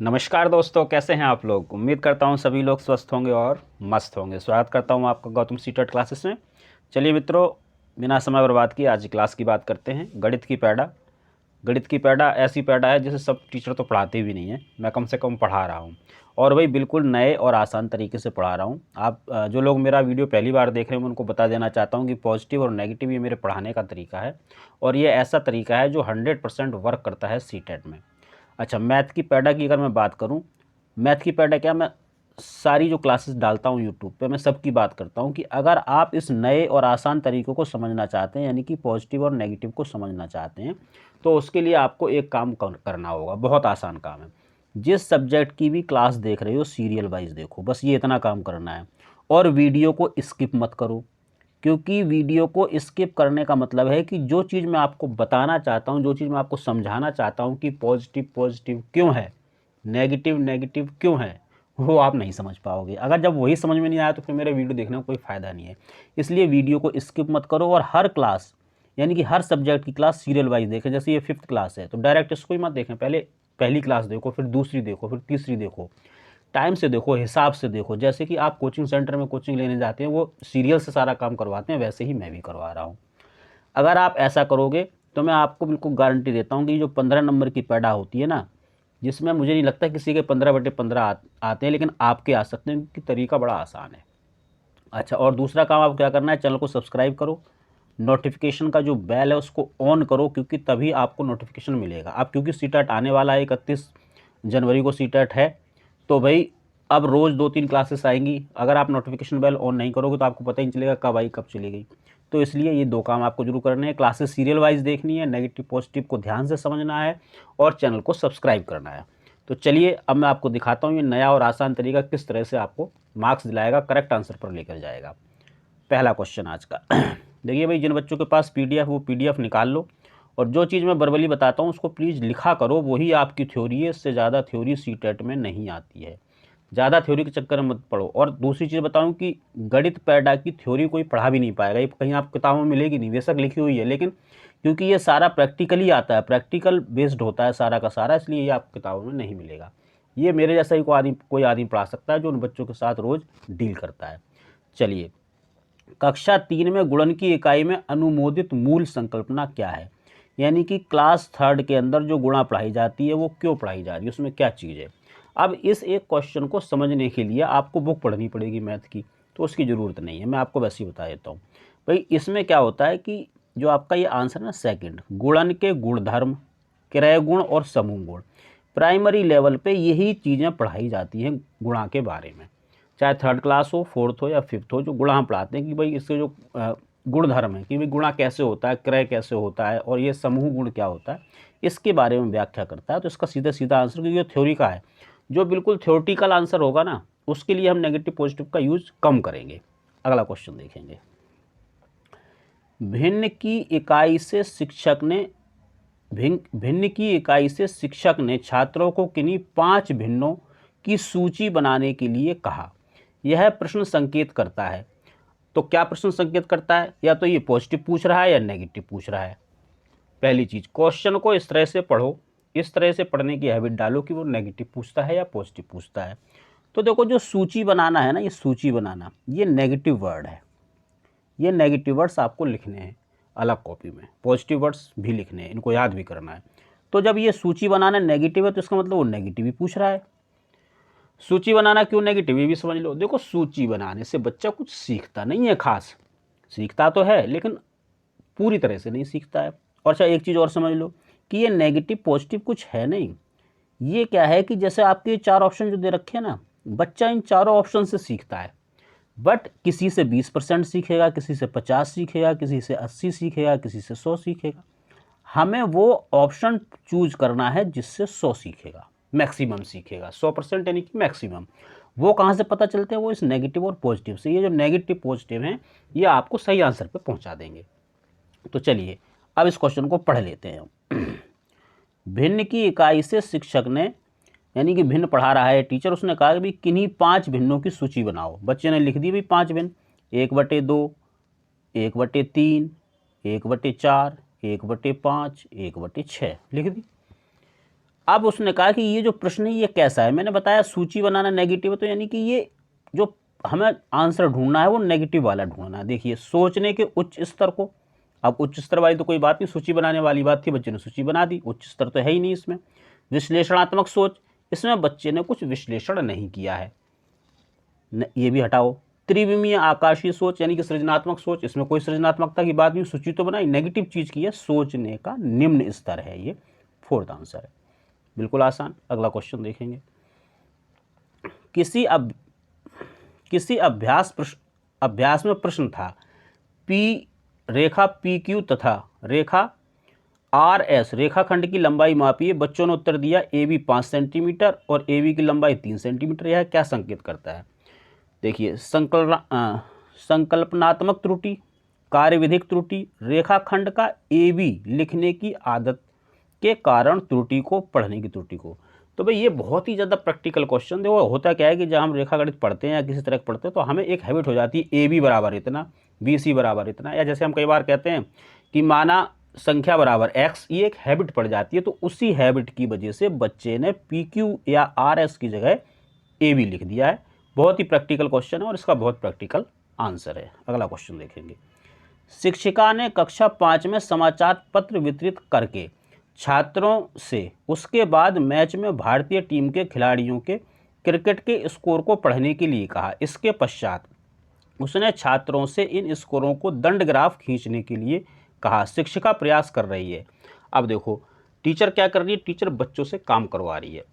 नमस्कार दोस्तों, कैसे हैं आप लोग। उम्मीद करता हूं सभी लोग स्वस्थ होंगे और मस्त होंगे। स्वागत करता हूं आपका गौतम सीटेट क्लासेस में। चलिए मित्रों, बिना समय बर्बाद किए आज की क्लास की बात करते हैं। गणित की पैड़ा। गणित की पैड़ा ऐसी पैड़ा है जिसे सब टीचर तो पढ़ाते भी नहीं हैं, मैं कम से कम पढ़ा रहा हूँ। और वही बिल्कुल नए और आसान तरीके से पढ़ा रहा हूँ। आप जो लोग मेरा वीडियो पहली बार देख रहे हैं, मैं उनको बता देना चाहता हूँ कि पॉजिटिव और नेगेटिव ये मेरे पढ़ाने का तरीका है। और ये ऐसा तरीका है जो 100% वर्क करता है सीटेट में। अच्छा, मैथ की पैडा की अगर मैं बात करूं, मैथ की पैडा क्या, मैं सारी जो क्लासेस डालता हूं यूट्यूब पे, मैं सबकी बात करता हूं कि अगर आप इस नए और आसान तरीक़ों को समझना चाहते हैं, यानी कि पॉजिटिव और नेगेटिव को समझना चाहते हैं, तो उसके लिए आपको एक काम करना होगा। बहुत आसान काम है। जिस सब्जेक्ट की भी क्लास देख रहे हो सीरियल वाइज देखो, बस ये इतना काम करना है। और वीडियो को स्किप मत करो, क्योंकि वीडियो को स्किप करने का मतलब है कि जो चीज़ मैं आपको बताना चाहता हूँ, जो चीज़ मैं आपको समझाना चाहता हूँ कि पॉजिटिव पॉजिटिव क्यों है, नेगेटिव नेगेटिव क्यों है, वो आप नहीं समझ पाओगे। अगर जब वही समझ में नहीं आया तो फिर मेरे वीडियो देखने का कोई फ़ायदा नहीं है। इसलिए वीडियो को स्किप मत करो और हर क्लास, यानी कि हर सब्जेक्ट की क्लास सीरियल वाइज देखें। जैसे ये 5th क्लास है तो डायरेक्ट इसको ही मत देखें, पहले पहली क्लास देखो, फिर दूसरी देखो, फिर तीसरी देखो। टाइम से देखो, हिसाब से देखो। जैसे कि आप कोचिंग सेंटर में कोचिंग लेने जाते हैं, वो सीरियल से सारा काम करवाते हैं, वैसे ही मैं भी करवा रहा हूँ। अगर आप ऐसा करोगे तो मैं आपको बिल्कुल गारंटी देता हूँ कि जो 15 नंबर की पैड़ा होती है ना, जिसमें मुझे नहीं लगता किसी के 15/15 आते हैं, लेकिन आपके आ सकते हैं क्योंकि तरीका बड़ा आसान है। अच्छा, और दूसरा काम आपको क्या करना है, चैनल को सब्सक्राइब करो, नोटिफिकेशन का जो बेल है उसको ऑन करो, क्योंकि तभी आपको नोटिफिकेशन मिलेगा। अब क्योंकि सीटेट आने वाला है, 31 जनवरी को सीटेट है, तो भाई अब रोज़ 2-3 क्लासेस आएंगी। अगर आप नोटिफिकेशन बेल ऑन नहीं करोगे तो आपको पता ही नहीं चलेगा कब आई कब चली गई। तो इसलिए ये 2 काम आपको जरूर करने हैं। क्लासेस सीरियल वाइज देखनी है, नेगेटिव पॉजिटिव को ध्यान से समझना है, और चैनल को सब्सक्राइब करना है। तो चलिए अब मैं आपको दिखाता हूँ ये नया और आसान तरीका किस तरह से आपको मार्क्स दिलाएगा, करेक्ट आंसर पर लेकर जाएगा। पहला क्वेश्चन आज का देखिए भाई, जिन बच्चों के पास पीडीएफ, वो पीडीएफ निकाल लो, और जो चीज़ मैं वर्बली बताता हूँ उसको प्लीज़ लिखा करो, वही आपकी थ्योरी है। इससे ज़्यादा थ्योरी सीटेट में नहीं आती है। ज़्यादा थ्योरी के चक्कर में मत पढ़ो। और दूसरी चीज़ बताऊँ कि गणित पैडा की थ्योरी कोई पढ़ा भी नहीं पाएगा, ये कहीं आप किताबों में मिलेगी नहीं, बेशक लिखी हुई है, लेकिन क्योंकि ये सारा प्रैक्टिकली आता है, प्रैक्टिकल बेस्ड होता है सारा का सारा, इसलिए ये आपको किताबों में नहीं मिलेगा। ये मेरे जैसा ही कोई आदमी पढ़ा सकता है जो उन बच्चों के साथ रोज़ डील करता है। चलिए, कक्षा 3 में गुणन की इकाई में अनुमोदित मूल संकल्पना क्या है, यानी कि क्लास 3rd के अंदर जो गुणा पढ़ाई जाती है वो क्यों पढ़ाई जा रही है, उसमें क्या चीज़ है। अब इस एक क्वेश्चन को समझने के लिए आपको बुक पढ़नी पड़ेगी मैथ की, तो उसकी ज़रूरत नहीं है, मैं आपको वैसे ही बता देता हूँ। भाई इसमें क्या होता है कि जो आपका ये आंसर है ना सेकंड, गुणन के गुणधर्म, क्रय गुण और समूह गुण, प्राइमरी लेवल पे यही चीज़ें पढ़ाई जाती हैं गुणा के बारे में। चाहे 3rd क्लास हो, 4th हो या 5th हो, जो गुणा हम पढ़ाते हैं कि भाई इसके जो गुणधर्म है कि भाई गुणा कैसे होता है, क्रय कैसे होता है, और ये समूह गुण क्या होता है, इसके बारे में व्याख्या करता है। तो इसका सीधा सीधा आंसर, क्योंकि ये थ्योरी का है, जो बिल्कुल थ्योरेटिकल आंसर होगा ना, उसके लिए हम नेगेटिव पॉजिटिव का यूज कम करेंगे। अगला क्वेश्चन देखेंगे। भिन्न की इकाई से शिक्षक ने भिन्न की इकाई से शिक्षक ने छात्रों को किन्हीं 5 भिन्नों की सूची बनाने के लिए कहा। यह प्रश्न संकेत करता है। तो क्या प्रश्न संकेत करता है, या तो ये पॉजिटिव पूछ रहा है या नेगेटिव पूछ रहा है। पहली चीज, क्वेश्चन को इस तरह से पढ़ो, इस तरह से पढ़ने की हैबिट डालो कि वो नेगेटिव पूछता है या पॉजिटिव पूछता है। तो देखो, जो सूची बनाना है ना, ये सूची बनाना, ये नेगेटिव वर्ड है। ये नेगेटिव वर्ड्स आपको लिखने हैं अलग कॉपी में, पॉजिटिव वर्ड्स भी लिखने हैं, इनको याद भी करना है। तो जब ये सूची बनाना नेगेटिव है तो इसका मतलब वो नेगेटिव ही पूछ रहा है। सूची बनाना क्यों नेगेटिव, ये भी समझ लो। देखो, सूची बनाने से बच्चा कुछ सीखता नहीं है खास, सीखता तो है लेकिन पूरी तरह से नहीं सीखता है। और अच्छा, एक चीज़ और समझ लो कि ये नेगेटिव पॉजिटिव कुछ है नहीं। ये क्या है कि जैसे आपके 4 ऑप्शन जो दे रखे हैं ना, बच्चा इन चारों ऑप्शन से सीखता है, बट किसी से 20% सीखेगा, किसी से 50 सीखेगा, किसी से 80 सीखेगा, किसी से 100 सीखेगा। हमें वो ऑप्शन चूज करना है जिससे 100 सीखेगा, मैक्सिमम सीखेगा। 100% यानी कि मैक्सिमम। वो कहाँ से पता चलते हैं, वो इस नेगेटिव और पॉजिटिव से। ये जो नेगेटिव पॉजिटिव हैं ये आपको सही आंसर पे पहुंचा देंगे। तो चलिए अब इस क्वेश्चन को पढ़ लेते हैं हम। भिन्न की इकाई से शिक्षक ने, यानी कि भिन्न पढ़ा रहा है टीचर, उसने कहा कि भाई किन्हीं 5 भिन्नों की सूची बनाओ। बच्चे ने लिख दी भाई 5 भिन्न, 1/2, 1/3, 1/4, 1/5, 1/6 लिख दी। अब उसने कहा कि ये जो प्रश्न है ये कैसा है, मैंने बताया सूची बनाना नेगेटिव है, तो यानी कि ये जो हमें आंसर ढूंढना है वो नेगेटिव वाला ढूंढना है। देखिए सोचने के उच्च स्तर को, अब उच्च स्तर वाली तो कोई बात नहीं, सूची बनाने वाली बात थी, बच्चे ने सूची बना दी, उच्च स्तर तो है ही नहीं इसमें। विश्लेषणात्मक सोच, इसमें बच्चे ने कुछ विश्लेषण नहीं किया है, ये भी हटाओ। त्रिविमीय आकाशीय सोच यानी कि सृजनात्मक सोच, इसमें कोई सृजनात्मकता की बात नहीं, सूची तो बनाई, नेगेटिव चीज की है, सोचने का निम्न स्तर है, ये फोर्थ आंसर है। बिल्कुल आसान। अगला क्वेश्चन देखेंगे। किसी अभ्यास में प्रश्न था, पी रेखा पी क्यू तथा रेखा आर एस रेखाखंड की लंबाई मापिए। बच्चों ने उत्तर दिया ए बी 5 सेंटीमीटर और ए बी की लंबाई 3 सेंटीमीटर। यह क्या संकेत करता है? देखिए संकल्पनात्मक त्रुटि, कार्यविधिक त्रुटि, रेखाखंड का ए बी लिखने की आदत के कारण त्रुटि को, पढ़ने की त्रुटि को। तो भाई ये बहुत ही ज़्यादा प्रैक्टिकल क्वेश्चन। देखो होता क्या है कि जब हम रेखागणित पढ़ते हैं या किसी तरह पढ़ते हैं तो हमें एक हैबिट हो जाती है ए बी बराबर इतना, बी सी बराबर इतना, या जैसे हम कई बार कहते हैं कि माना संख्या बराबर एक्स, ये एक हैबिट पड़ जाती है। तो उसी हैबिट की वजह से बच्चे ने पी क्यू या आर एस की जगह ए बी लिख दिया है। बहुत ही प्रैक्टिकल क्वेश्चन है और इसका बहुत प्रैक्टिकल आंसर है। अगला क्वेश्चन देखेंगे। शिक्षिका ने कक्षा 5 में समाचार पत्र वितरित करके छात्रों से उसके बाद मैच में भारतीय टीम के खिलाड़ियों के क्रिकेट के स्कोर को पढ़ने के लिए कहा। इसके पश्चात उसने छात्रों से इन स्कोरों को दंड ग्राफ खींचने के लिए कहा। शिक्षिका प्रयास कर रही है। अब देखो टीचर क्या कर रही है, टीचर बच्चों से काम करवा रही है,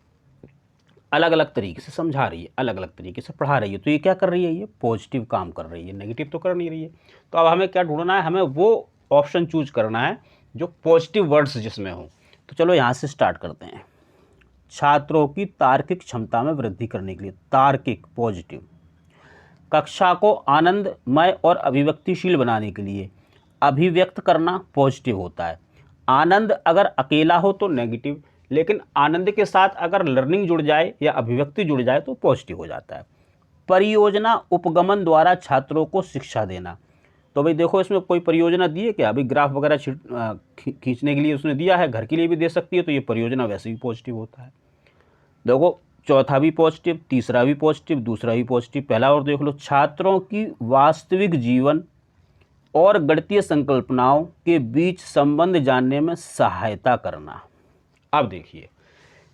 अलग अलग तरीके से समझा रही है, अलग अलग तरीके से पढ़ा रही है। तो ये क्या कर रही है, ये पॉजिटिव काम कर रही है, नेगेटिव तो कर नहीं रही है। तो अब हमें क्या ढूंढना है, हमें वो ऑप्शन चूज करना है जो पॉजिटिव वर्ड्स जिसमें हो। तो चलो यहाँ से स्टार्ट करते हैं। छात्रों की तार्किक क्षमता में वृद्धि करने के लिए, तार्किक पॉजिटिव। कक्षा को आनंदमय और अभिव्यक्तिशील बनाने के लिए, अभिव्यक्त करना पॉजिटिव होता है। आनंद अगर अकेला हो तो नेगेटिव, लेकिन आनंद के साथ अगर लर्निंग जुड़ जाए या अभिव्यक्ति जुड़ जाए तो पॉजिटिव हो जाता है। परियोजना उपगमन द्वारा छात्रों को शिक्षा देना। तो भाई देखो इसमें कोई परियोजना दी है क्या, अभी ग्राफ वगैरह खींचने के लिए उसने दिया है, घर के लिए भी दे सकती है, तो ये परियोजना वैसे भी पॉजिटिव होता है। देखो चौथा भी पॉजिटिव, तीसरा भी पॉजिटिव, दूसरा भी पॉजिटिव। पहला और देख लो, छात्रों की वास्तविक जीवन और गणितीय संकल्पनाओं के बीच संबंध जानने में सहायता करना। अब देखिए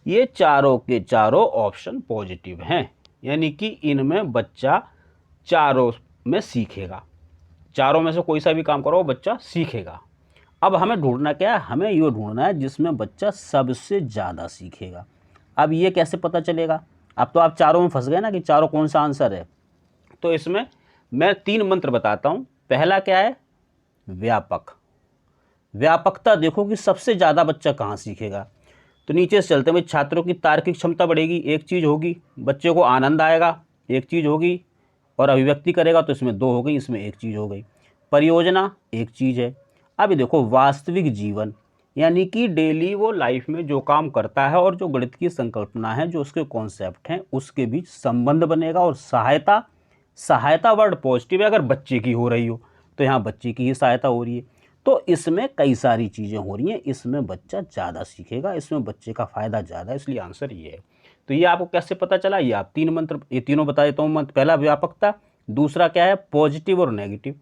ये चारों के चारों ऑप्शन पॉजिटिव हैं, यानी कि इनमें बच्चा चारों में सीखेगा, चारों में से कोई सा भी काम करो बच्चा सीखेगा। अब हमें ढूंढना क्या है, हमें ये ढूंढना है जिसमें बच्चा सबसे ज़्यादा सीखेगा। अब ये कैसे पता चलेगा, अब तो आप चारों में फंस गए ना कि चारों कौन सा आंसर है। तो इसमें मैं 3 मंत्र बताता हूँ। पहला क्या है, व्यापक। व्यापकता देखो कि सबसे ज़्यादा बच्चा कहाँ सीखेगा। तो नीचे से चलते हैं, भाई छात्रों की तार्किक क्षमता बढ़ेगी, एक चीज़ होगी, बच्चे को आनंद आएगा, एक चीज़ होगी, और अभिव्यक्ति करेगा तो इसमें 2 हो गई, इसमें एक चीज़ हो गई। परियोजना एक चीज़ है। अभी देखो वास्तविक जीवन, यानी कि डेली वो लाइफ में जो काम करता है और जो गणित की संकल्पना है, जो उसके कॉन्सेप्ट हैं, उसके बीच संबंध बनेगा। और सहायता, सहायता वर्ड पॉजिटिव है, अगर बच्चे की हो रही हो तो यहाँ बच्चे की ही सहायता हो रही है। तो इसमें कई सारी चीज़ें हो रही हैं, इसमें बच्चा ज़्यादा सीखेगा, इसमें बच्चे का फ़ायदा ज़्यादा है, इसलिए आंसर ये है। तो ये आपको कैसे पता चला, ये आप 3 मंत्र, ये तीनों बता देता हूँ मंत्र। पहला व्यापकता, दूसरा क्या है पॉजिटिव और नेगेटिव,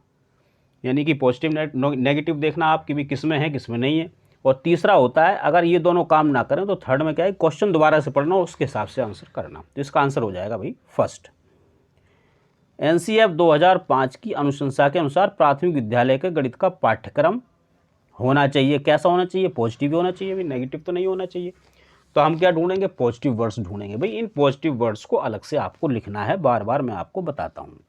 यानी कि पॉजिटिव नेगेटिव देखना आप कि भी किस में है किस में नहीं है। और तीसरा होता है अगर ये दोनों काम ना करें तो थर्ड में क्या है, क्वेश्चन दोबारा से पढ़ना और उसके हिसाब से आंसर करना। तो इसका आंसर हो जाएगा भाई फर्स्ट। एनसीएफ 2005 की अनुशंसा के अनुसार प्राथमिक विद्यालय के गणित का पाठ्यक्रम होना चाहिए, कैसा होना चाहिए, पॉजिटिव होना चाहिए भाई, नेगेटिव तो नहीं होना चाहिए। तो हम क्या ढूंढेंगे, पॉजिटिव वर्ड्स ढूंढेंगे भाई। इन पॉजिटिव वर्ड्स को अलग से आपको लिखना है, बार बार मैं आपको बताता हूँ।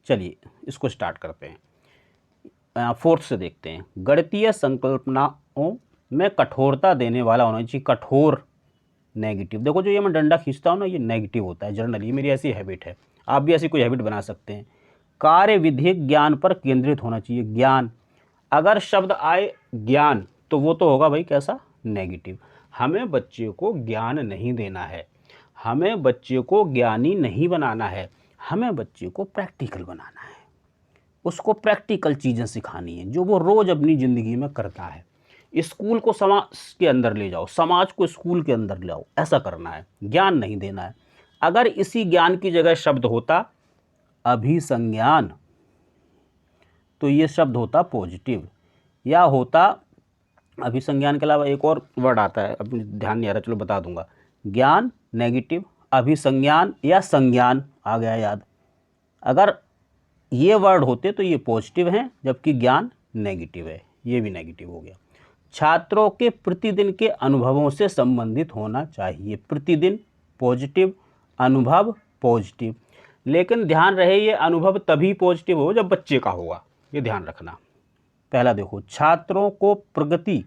चलिए इसको स्टार्ट करते हैं। फोर्थ से देखते हैं, गणितीय संकल्पनाओं में कठोरता देने वाला होना चाहिए, कठोर नेगेटिव। देखो जो ये मैं डंडा खींचता हूँ ना, ये नेगेटिव होता है जनरली, मेरी ऐसी हैबिट है, आप भी ऐसी कोई हैबिट बना सकते हैं। कार्य विधिक ज्ञान पर केंद्रित होना चाहिए, ज्ञान। अगर शब्द आए ज्ञान तो वो तो होगा भाई कैसा, नेगेटिव। हमें बच्चे को ज्ञान नहीं देना है, हमें बच्चे को ज्ञानी नहीं बनाना है, हमें बच्चे को प्रैक्टिकल बनाना है, उसको प्रैक्टिकल चीज़ें सिखानी है जो वो रोज़ अपनी ज़िंदगी में करता है। स्कूल को समाज के अंदर ले जाओ, समाज को स्कूल के अंदर ले आओ, ऐसा करना है, ज्ञान नहीं देना है। अगर इसी ज्ञान की जगह शब्द होता अभिसंज्ञान, तो ये शब्द होता पॉजिटिव, या होता अभिसंज्ञान के अलावा एक और वर्ड आता है, अब ध्यान नहीं आ रहा, चलो बता दूंगा, ज्ञान नेगेटिव, अभिसंज्ञान या संज्ञान, आ गया याद। अगर ये वर्ड होते तो ये पॉजिटिव हैं, जबकि ज्ञान नेगेटिव है, ये भी नेगेटिव हो गया। छात्रों के प्रतिदिन के अनुभवों से संबंधित होना चाहिए, प्रतिदिन पॉजिटिव, अनुभव पॉजिटिव, लेकिन ध्यान रहे ये अनुभव तभी पॉजिटिव हो जब बच्चे का होगा, ये ध्यान रखना। पहला देखो, छात्रों को प्रगामी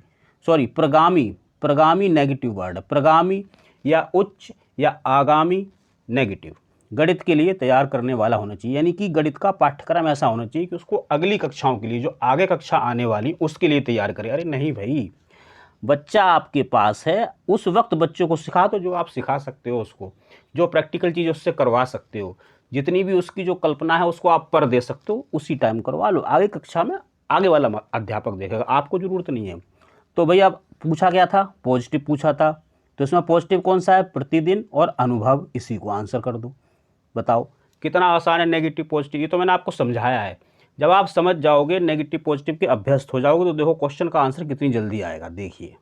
नेगेटिव वर्ड, प्रगामी या उच्च या आगामी नेगेटिव, गणित के लिए तैयार करने वाला होना चाहिए, यानी कि गणित का पाठ्यक्रम ऐसा होना चाहिए कि उसको अगली कक्षाओं के लिए, जो आगे कक्षा आने वाली उसके लिए तैयार करे। अरे नहीं भाई, बच्चा आपके पास है, उस वक्त बच्चों को सिखा दो जो आप सिखा सकते हो, उसको जो प्रैक्टिकल चीज़ उससे करवा सकते हो, जितनी भी उसकी जो कल्पना है उसको आप पर दे सकते हो, उसी टाइम करवा लो। आगे कक्षा में आगे वाला अध्यापक देखेगा, आपको ज़रूरत नहीं है। तो भैया अब पूछा गया था, पॉजिटिव पूछा था, तो इसमें पॉजिटिव कौन सा है, प्रतिदिन और अनुभव, इसी को आंसर कर दो। बताओ कितना आसान है नेगेटिव पॉजिटिव, ये तो मैंने आपको समझाया है। जब आप समझ जाओगे, नेगेटिव पॉजिटिव के अभ्यस्त हो जाओगे, तो देखो क्वेश्चन का आंसर कितनी जल्दी आएगा। देखिए,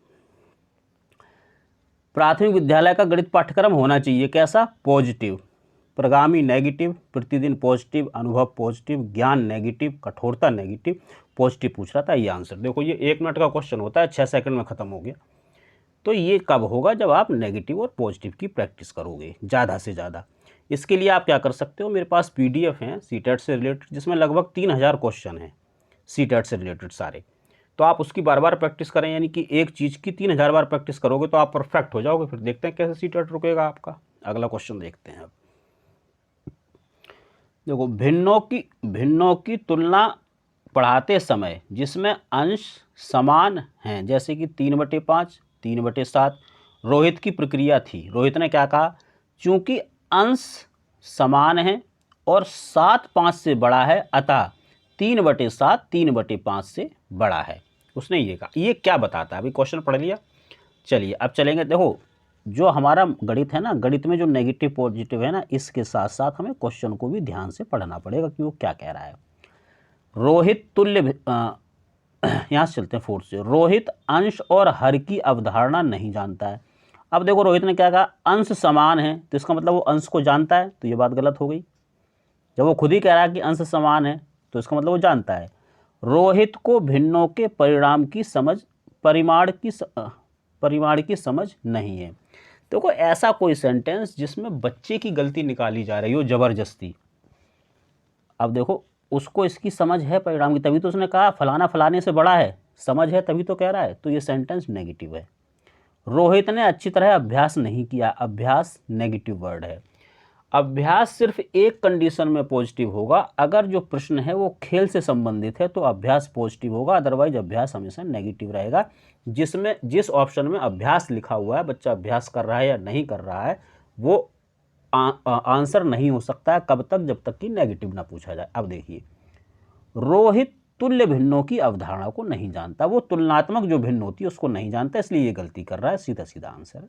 प्राथमिक विद्यालय का गणित पाठ्यक्रम होना चाहिए कैसा, पॉजिटिव, प्रगामी नेगेटिव, प्रतिदिन पॉजिटिव, अनुभव पॉजिटिव, ज्ञान नेगेटिव, कठोरता नेगेटिव, पॉजिटिव पूछ रहा था, ये आंसर। देखो ये 1 मिनट का क्वेश्चन होता है, 6 सेकंड में ख़त्म हो गया। तो ये कब होगा, जब आप नेगेटिव और पॉजिटिव की प्रैक्टिस करोगे ज़्यादा से ज़्यादा। इसके लिए आप क्या कर सकते हो, मेरे पास PDF हैं सीटेट से रिलेटेड, जिसमें लगभग 3000 क्वेश्चन हैं सीटेट से रिलेटेड सारे। तो आप उसकी बार बार प्रैक्टिस करें, यानी कि एक चीज़ की 3000 बार प्रैक्टिस करोगे तो आप परफेक्ट हो जाओगे। फिर देखते हैं कैसे सीटेट रुकेगा आपका। अगला क्वेश्चन देखते हैं अब। देखो, भिन्नों की तुलना पढ़ाते समय जिसमें अंश समान हैं, जैसे कि 3/5, 3/7, रोहित की प्रक्रिया थी। रोहित ने क्या कहा, चूंकि अंश समान है और 7 5 से बड़ा है, अतः 3/7 3/5 से बड़ा है। उसने ये कहा। ये क्या बताता है, अभी क्वेश्चन पढ़ लिया। चलिए अब चलेंगे। देखो, जो हमारा गणित है ना, गणित में जो नेगेटिव पॉजिटिव है ना, इसके साथ साथ हमें क्वेश्चन को भी ध्यान से पढ़ना पड़ेगा कि वो क्या कह रहा है। रोहित यहाँ से चलते हैं 4 से। रोहित अंश और हर की अवधारणा नहीं जानता है। अब देखो, रोहित ने क्या कहा, अंश समान है, तो इसका मतलब वो अंश को जानता है, तो ये बात गलत हो गई। जब वो खुद ही कह रहा है कि अंश समान है, तो इसका मतलब वो जानता है। रोहित को भिन्नों के परिमाण की समझ नहीं है। देखो, ऐसा कोई सेंटेंस जिसमें बच्चे की गलती निकाली जा रही हो ज़बरदस्ती। अब देखो, उसको इसकी समझ है परिणाम की, तभी तो उसने कहा फलाना फलाने से बड़ा है, समझ है तभी तो कह रहा है, तो ये सेंटेंस नेगेटिव है। रोहित ने अच्छी तरह अभ्यास नहीं किया, अभ्यास नेगेटिव वर्ड है। अभ्यास सिर्फ एक कंडीशन में पॉजिटिव होगा, अगर जो प्रश्न है वो खेल से संबंधित है तो अभ्यास पॉजिटिव होगा, अदरवाइज अभ्यास हमेशा नेगेटिव रहेगा। जिस ऑप्शन में अभ्यास लिखा हुआ है, बच्चा अभ्यास कर रहा है या नहीं कर रहा है, वो आंसर नहीं हो सकता है, कब तक, जब तक कि नेगेटिव ना पूछा जाए। अब देखिए, रोहित तुल्य भिन्नों की अवधारणा को नहीं जानता, वो तुलनात्मक जो भिन्न होती है उसको नहीं जानता, इसलिए ये गलती कर रहा है। सीधा सीधा आंसर है।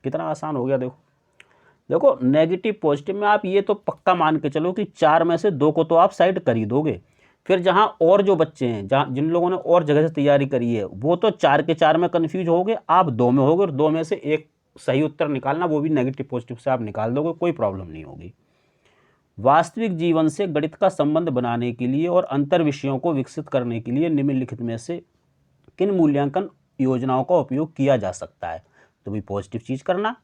कितना आसान हो गया। देखो, नेगेटिव पॉजिटिव में आप ये तो पक्का मान के चलो कि 4 में से 2 को तो आप साइड कर ही दोगे। फिर जहाँ और जो बच्चे हैं, जिन लोगों ने और जगह से तैयारी करी है, वो तो 4 के 4 में कन्फ्यूज होगे, आप 2 में होगे, और 2 में से एक सही उत्तर निकालना, वो भी नेगेटिव पॉजिटिव से आप निकाल दोगे, कोई प्रॉब्लम नहीं होगी। वास्तविक जीवन से गणित का संबंध बनाने के लिए और अंतर विषयों को विकसित करने के लिए निम्नलिखित में से किन मूल्यांकन योजनाओं का उपयोग किया जा सकता है। तो भी पॉजिटिव चीज़ करना,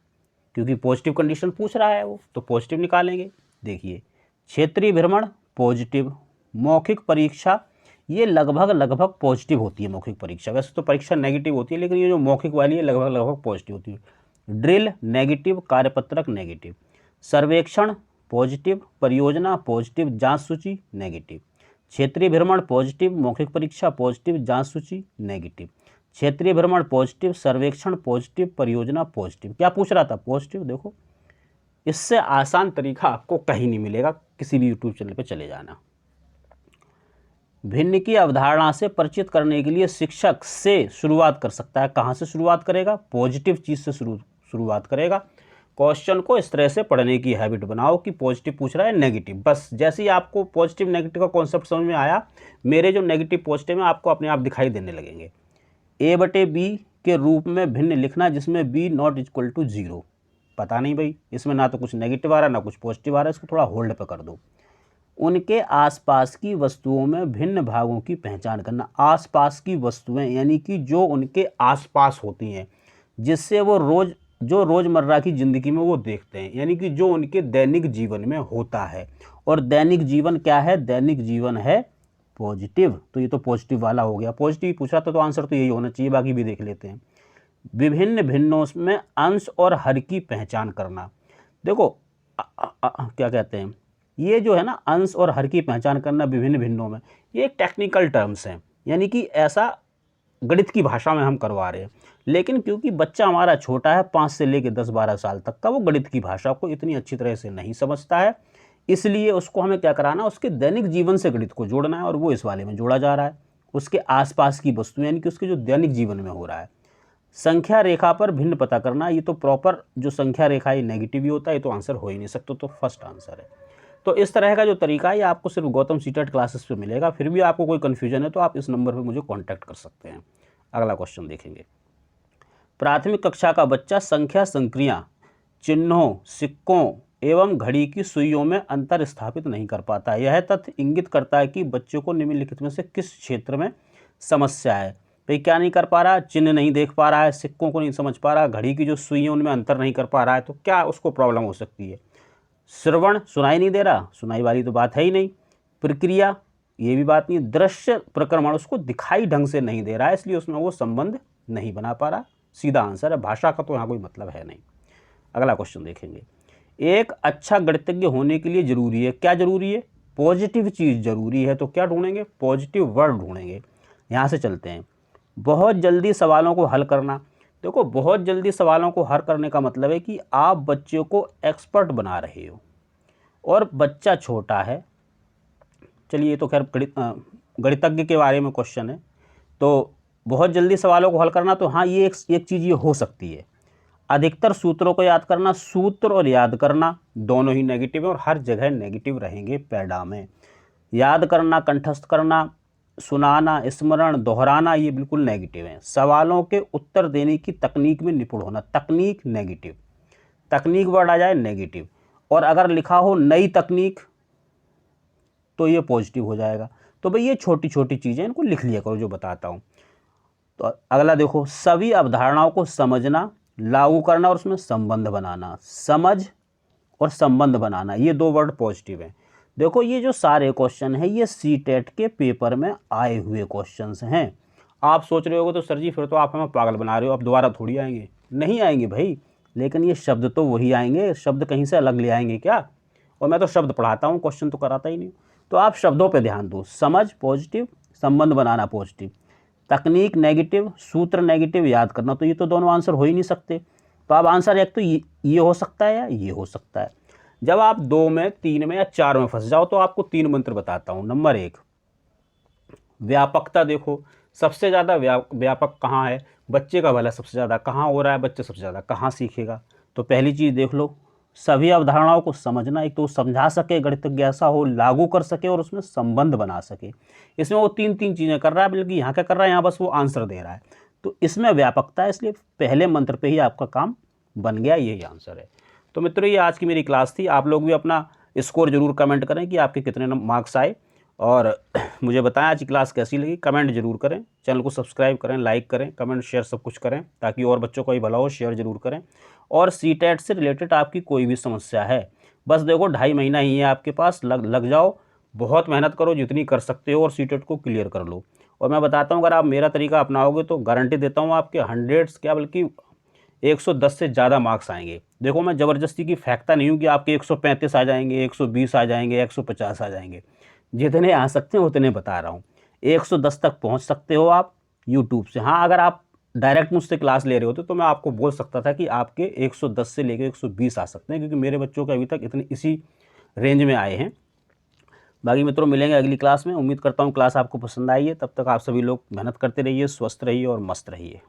क्योंकि पॉजिटिव कंडीशन पूछ रहा है वो, तो पॉजिटिव निकालेंगे। देखिए, क्षेत्रीय भ्रमण पॉजिटिव, मौखिक परीक्षा ये लगभग पॉजिटिव होती है। मौखिक परीक्षा, वैसे तो परीक्षा नेगेटिव होती है, लेकिन ये जो मौखिक वाली है लगभग पॉजिटिव होती है। ड्रिल नेगेटिव, कार्यपत्रक नेगेटिव, सर्वेक्षण पॉजिटिव, परियोजना पॉजिटिव, जांच सूची नेगेटिव। क्षेत्रीय भ्रमण पॉजिटिव, मौखिक परीक्षा पॉजिटिव, जांच सूची नेगेटिव। क्षेत्रीय भ्रमण पॉजिटिव, सर्वेक्षण पॉजिटिव, परियोजना पॉजिटिव। क्या पूछ रहा था, पॉजिटिव। देखो, इससे आसान तरीका आपको कहीं नहीं मिलेगा, किसी भी यूट्यूब चैनल पे चले जाना। भिन्न की अवधारणा से परिचित करने के लिए शिक्षक से शुरुआत कर सकता है। कहाँ से शुरुआत करेगा? पॉजिटिव चीज़ से शुरुआत करेगा। क्वेश्चन को इस तरह से पढ़ने की हैबिट बनाओ कि पॉजिटिव पूछ रहा है नेगेटिव, बस जैसे ही आपको पॉजिटिव नेगेटिव का कॉन्सेप्ट समझ में आया, मेरे जो नेगेटिव पॉजिटिव है आपको अपने आप दिखाई देने लगेंगे। a/b के रूप में भिन्न लिखना जिसमें b नॉट इक्वल टू 0। पता नहीं भाई, इसमें ना तो कुछ नेगेटिव आ रहा है ना कुछ पॉजिटिव आ रहा है, इसको थोड़ा होल्ड पे कर दो। उनके आसपास की वस्तुओं में भिन्न भागों की पहचान करना। आसपास की वस्तुएं यानी कि जो उनके आसपास होती हैं, जिससे वो रोज़मर्रा की ज़िंदगी में वो देखते हैं, यानी कि जो उनके दैनिक जीवन में होता है। और दैनिक जीवन क्या है? दैनिक जीवन है पॉजिटिव। तो ये तो पॉजिटिव वाला हो गया। पॉजिटिव पूछा तो आंसर तो यही होना चाहिए, बाकी भी देख लेते हैं। विभिन्न भिन्नों में अंश और हर की पहचान करना। देखो क्या कहते हैं, ये जो है ना अंश और हर की पहचान करना विभिन्न भिन्नों में, ये एक टेक्निकल टर्म्स हैं, यानी कि ऐसा गणित की भाषा में हम करवा रहे हैं। लेकिन क्योंकि बच्चा हमारा छोटा है, 5 से लेकर 10-12 साल तक का, वो गणित की भाषा को इतनी अच्छी तरह से नहीं समझता है, इसलिए उसको हमें क्या कराना, उसके दैनिक जीवन से गणित को जोड़ना है, और वो इस वाले में जोड़ा जा रहा है। उसके आसपास की वस्तुएं यानी कि उसके जो दैनिक जीवन में हो रहा है। संख्या रेखा पर भिन्न पता करना, ये तो प्रॉपर जो संख्या रेखा है नेगेटिव ही होता है, ये तो आंसर हो ही नहीं सकता, तो फर्स्ट आंसर है। तो इस तरह का जो तरीका है ये आपको सिर्फ गौतम सीटेट क्लासेस पे मिलेगा। फिर भी आपको कोई कन्फ्यूजन है तो आप इस नंबर पे मुझे कांटेक्ट कर सकते हैं। अगला क्वेश्चन देखेंगे। प्राथमिक कक्षा का बच्चा संख्या संक्रिया, चिन्हों, सिक्कों एवं घड़ी की सुइयों में अंतर स्थापित नहीं कर पाता। यह तथ्य इंगित करता है कि बच्चों को निम्नलिखित में से किस क्षेत्र में समस्या है। भाई क्या नहीं कर पा रहा? चिन्ह नहीं देख पा रहा है, सिक्कों को नहीं समझ पा रहा, घड़ी की जो सुई है उनमें अंतर नहीं कर पा रहा है, तो क्या उसको प्रॉब्लम हो सकती है? श्रवण, सुनाई नहीं दे रहा, सुनाई वाली तो बात है ही नहीं। प्रक्रिया, ये भी बात नहीं। दृश्य प्रक्रमण, उसको दिखाई ढंग से नहीं दे रहा है, इसलिए उसमें वो संबंध नहीं बना पा रहा। सीधा आंसर है, भाषा का तो यहाँ कोई मतलब है नहीं। अगला क्वेश्चन देखेंगे। एक अच्छा गणितज्ञ होने के लिए जरूरी है, क्या जरूरी है? पॉजिटिव चीज़ जरूरी है, तो क्या ढूंढेंगे? पॉजिटिव वर्ड ढूंढेंगे। यहाँ से चलते हैं। बहुत जल्दी सवालों को हल करना। देखो, बहुत जल्दी सवालों को हल करने का मतलब है कि आप बच्चे को एक्सपर्ट बना रहे हो और बच्चा छोटा है। चलिए, ये तो खैर गणितज्ञ के बारे में क्वेश्चन है, तो बहुत जल्दी सवालों को हल करना, तो हाँ ये एक चीज़ ये हो सकती है। अधिकतर सूत्रों को याद करना, सूत्र और याद करना दोनों ही नेगेटिव है और हर जगह नेगेटिव रहेंगे पैडा में। याद करना, कंठस्थ करना, सुनाना, स्मरण, दोहराना, ये बिल्कुल नेगेटिव है। सवालों के उत्तर देने की तकनीक में निपुण होना, तकनीक नेगेटिव, तकनीक वर्ड आ जाए नेगेटिव, और अगर लिखा हो नई तकनीक तो ये पॉजिटिव हो जाएगा। तो भाई ये छोटी छोटी चीज़ें, इनको लिख लिया करो जो बताता हूँ। तो अगला देखो, सभी अवधारणाओं को समझना, लागू करना और उसमें संबंध बनाना। समझ और संबंध बनाना, ये दो वर्ड पॉजिटिव हैं। देखो, ये जो सारे क्वेश्चन हैं ये सीटेट के पेपर में आए हुए क्वेश्चंस हैं। आप सोच रहे होगे तो सर जी फिर तो आप हमें पागल बना रहे हो, अब दोबारा थोड़ी आएंगे। नहीं आएंगे भाई, लेकिन ये शब्द तो वही आएंगे, शब्द कहीं से अलग ले आएंगे क्या? और मैं तो शब्द पढ़ाता हूँ, क्वेश्चन तो कराता ही नहीं। तो आप शब्दों पे ध्यान दो। समझ पॉजिटिव, संबंध बनाना पॉजिटिव, तकनीक नेगेटिव, सूत्र नेगेटिव, याद करना, तो ये तो दोनों आंसर हो ही नहीं सकते। तो अब आंसर एक तो ये हो सकता है या ये हो सकता है। जब आप 2 में, 3 में या 4 में फंस जाओ तो आपको 3 मंत्र बताता हूँ। नंबर 1, व्यापकता। देखो, सबसे ज़्यादा व्यापक कहाँ है? बच्चे का भला सबसे ज़्यादा कहाँ हो रहा है, बच्चे सबसे ज़्यादा कहाँ सीखेगा? तो पहली चीज़ देख लो, सभी अवधारणाओं को समझना। एक तो समझा सके, गणितज्ञ ऐसा हो, लागू कर सके और उसमें संबंध बना सके। इसमें वो तीन चीज़ें कर रहा है, बल्कि यहाँ क्या कर रहा है, यहाँ बस वो आंसर दे रहा है। तो इसमें व्यापकता है, इसलिए पहले मंत्र पे ही आपका काम बन गया, यही आंसर है। तो मित्रों, ये आज की मेरी क्लास थी। आप लोग भी अपना स्कोर जरूर कमेंट करें कि आपके कितने मार्क्स आए, और मुझे बताएं आज की क्लास कैसी लगी। कमेंट जरूर करें, चैनल को सब्सक्राइब करें, लाइक करें, कमेंट शेयर सब कुछ करें, ताकि और बच्चों को भी भला हो। शेयर जरूर करें। और सीटेट से रिलेटेड आपकी कोई भी समस्या है, बस देखो 2.5 महीना ही है आपके पास, लग जाओ, बहुत मेहनत करो जितनी कर सकते हो और सीटेट को क्लियर कर लो। और मैं बताता हूँ, अगर आप मेरा तरीका अपनाओगे तो गारंटी देता हूँ आपके 100 क्या बल्कि 110 से ज़्यादा मार्क्स आएंगे। देखो, मैं ज़बरदस्ती की फेंकता नहीं हूँ कि आपके 135 आ जाएंगे, 120 आ जाएंगे, 150 आ जाएंगे। जितने आ सकते हैं उतने बता रहा हूँ। 110 तक पहुँच सकते हो आप यूट्यूब से। हाँ, अगर आप डायरेक्ट मुझसे क्लास ले रहे होते तो मैं आपको बोल सकता था कि आपके 110 से लेकर 120 आ सकते हैं, क्योंकि मेरे बच्चों के अभी तक इतने इसी रेंज में आए हैं। बाकी मित्रों मिलेंगे अगली क्लास में। उम्मीद करता हूँ क्लास आपको पसंद आई है। तब तक आप सभी लोग मेहनत करते रहिए, स्वस्थ रहिए और मस्त रहिए।